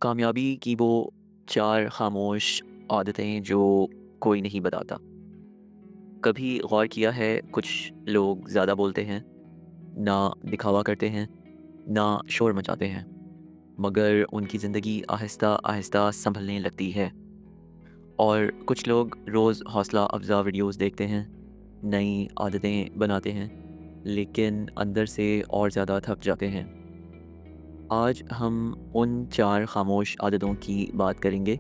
कामयाबी की वो 4 खामोश आदतें जो कोई नहीं बताता। कभी गौर किया है कुछ लोग ज़्यादा बोलते हैं, ना दिखावा करते हैं, ना शोर मचाते हैं, मगर उनकी ज़िंदगी आहिस्ता-आहिस्ता सँभलने लगती है। और कुछ लोग रोज़ हौसला अफ़ज़ा वीडियोज़ देखते हैं, नई आदतें बनाते हैं, लेकिन अंदर से और ज़्यादा थक जाते हैं। आज हम उन 4 खामोश आदतों की बात करेंगे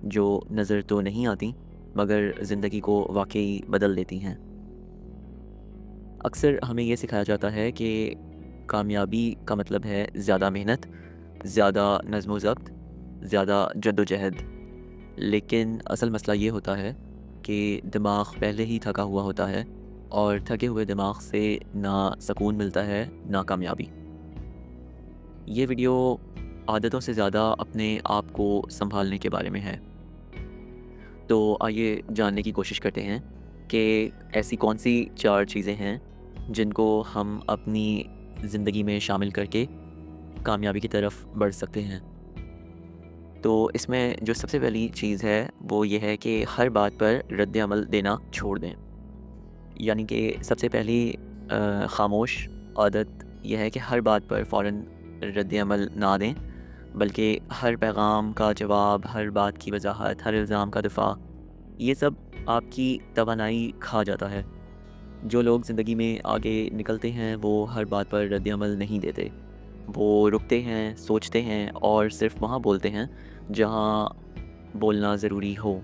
जो नज़र तो नहीं आती मगर ज़िंदगी को वाक़ई बदल देती हैं। अक्सर हमें ये सिखाया जाता है कि कामयाबी का मतलब है ज़्यादा मेहनत, ज़्यादा नज़्म व ज़ब्त, ज़्यादा जद्दोजहद। लेकिन असल मसला ये होता है कि दिमाग पहले ही थका हुआ होता है और थके हुए दिमाग से ना सुकून मिलता है, ना कामयाबी। ये वीडियो आदतों से ज़्यादा अपने आप को सँभालने के बारे में है। तो आइए जानने की कोशिश करते हैं कि ऐसी कौन-सी 4 चीज़ें हैं, जिनको हम अपनी ज़िंदगी में शामिल करके कामयाबी की तरफ बढ़ सकते हैं। तो इसमें जो सबसे पहली चीज़ है, वो ये है कि हर बात पर रद्द-ए-अमल देना छोड़ दें। यानी कि सबसे पहली ख़ामोश आदत ये है कि हर बात पर फ़ौरन रद्द-ए-अमल ना दें, बल्कि हर पैगाम का जवाब, हर बात की वज़ाहत, हर इल्ज़ाम का दिफ़ा, ये सब आपकी तवानाई खा जाता है। जो लोग ज़िंदगी में आगे निकलते हैं, वो हर बात पर रद्द-ए-अमल नहीं देते। वो रुकते हैं, सोचते हैं और सिर्फ़ वहाँ बोलते हैं, जहाँ बोलना ज़रूरी हो।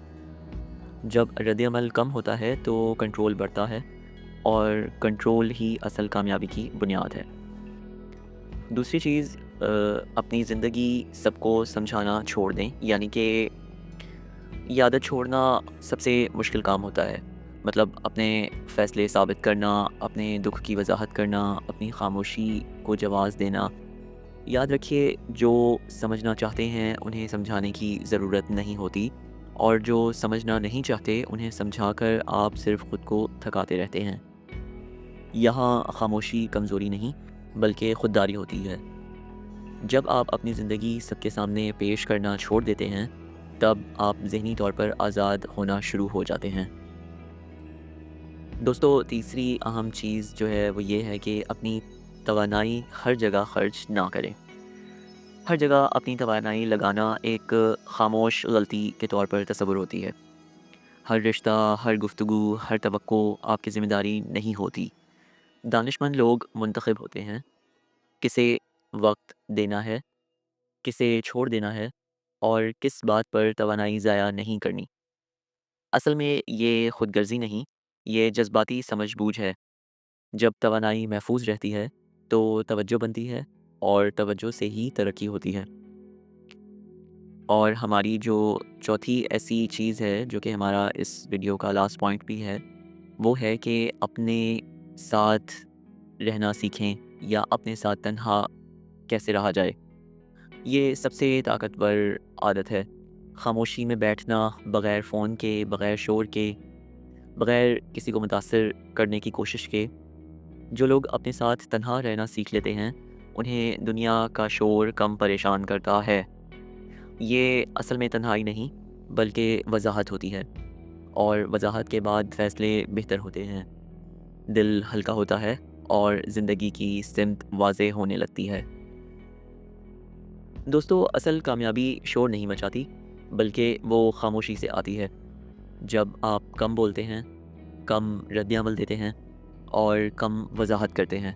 जब रद्द-ए-अमल कम होता है, तो कंट्रोल बढ़ता है और कंट्रोल ही असल कामयाबी की बुनियाद है। दूसरी चीज़ अपनी ज़िंदगी सबको समझाना छोड़ दें, यानी कि ये आदत छोड़ना सबसे मुश्किल काम होता है। मतलब अपने फ़ैसले साबित करना, अपने दुःख की वज़ाहत करना, अपनी ख़ामोशी को जवाज़ देना। याद रखिए, जो समझना चाहते हैं, उन्हें समझाने की ज़रूरत नहीं होती और जो समझना नहीं चाहते, उन्हें समझाकर आप सिर्फ़ खुद को थकाते रहते हैं। यहाँ ख़ामोशी कमज़ोरी नहीं, बल्कि खुददारी होती है। जब आप अपनी ज़िंदगी सबके सामने पेश करना छोड़ देते हैं, तब आप ज़हनी तौर पर आज़ाद होना शुरू हो जाते हैं। दोस्तों, तीसरी अहम चीज़ जो है वो ये है कि अपनी तवानाई हर जगह खर्च ना करें। हर जगह अपनी तवानाई लगाना एक ख़ामोश गलती के तौर पर तस्वुर होती है। हर रिश्ता, हर गुफ्तगू, हर तवक्को आपकी ज़िम्मेदारी नहीं होती। दानिशमंद लोग मुंतखब होते हैं, किसे वक़्त देना है, किसे छोड़ देना है और किस बात पर तवानाई ज़ाया नहीं करनी। असल में ये खुदगर्ज़ी नहीं, ये जज़्बाती समझ-बूझ है। जब तवानाई महफूज़ रहती है, तो तवज्जो बनती है और तवज्जो से ही तरक्की होती है। और हमारी जो चौथी ऐसी चीज़ है, जो कि हमारा इस वीडियो का लास्ट पॉइंट भी है, वो है कि अपने साथ रहना सीखें या अपने साथ तन्हा कैसे रहा जाए। ये सबसे ताकतवर आदत है। खामोशी में बैठना, बग़ैर फ़ोन के, बग़ैर शोर के, बग़ैर किसी को मुतासिर करने की कोशिश के। जो लोग अपने साथ तन्हा रहना सीख लेते हैं, उन्हें दुनिया का शोर कम परेशान करता है। ये असल में तन्हाई नहीं, बल्कि वज़ाहत होती है और वज़ाहत के बाद फ़ैसले बेहतर होते हैं। दिल हल्का होता है और ज़िंदगी की सिमत वाज़ेह होने लगती है। दोस्तों, असल कामयाबी शोर नहीं मचाती, बल्कि वो खामोशी से आती है। जब आप कम बोलते हैं, कम रद्द-ए-अमल देते हैं और कम वज़ाहत करते हैं,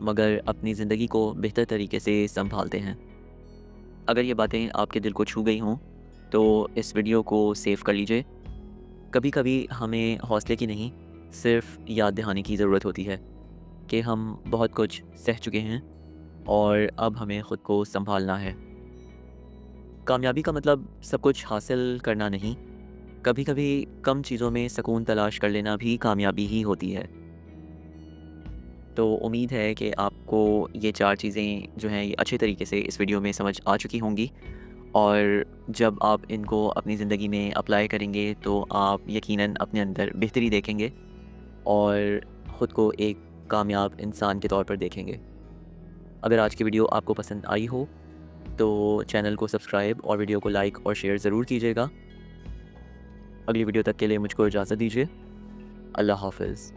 मगर अपनी ज़िंदगी को बेहतर तरीके से सँभालते हैं। अगर ये बातें आपके दिल को छू गई हों, तो इस वीडियो को सेव कर लीजिए। कभी-कभी हमें हौसले की नहीं, सिर्फ़ याद दहानी की ज़रूरत होती है कि हम बहुत कुछ सह चुके हैं और अब हमें खुद को सँभालना है। कामयाबी का मतलब सब कुछ हासिल करना नहीं, कभी-कभी कम चीज़ों में सुकून तलाश कर लेना भी कामयाबी ही होती है। तो उम्मीद है कि आपको ये 4 चीज़ें जो हैं, ये अच्छे तरीके से इस वीडियो में समझ आ चुकी होंगी और जब आप इनको अपनी ज़िंदगी में अप्लाई करेंगे, तो आप यकीनन अपने अंदर बेहतरी देखेंगे और ख़ुद को एक कामयाब इंसान के तौर पर देखेंगे। अगर आज की वीडियो आपको पसंद आई हो, تو چینل کو سبسکرائب اور ویڈیو کو لائک اور شیئر ضرور کیجیے گا۔ اگلی ویڈیو تک کے لیے مجھ کو اجازت دیجیے۔ اللہ حافظ۔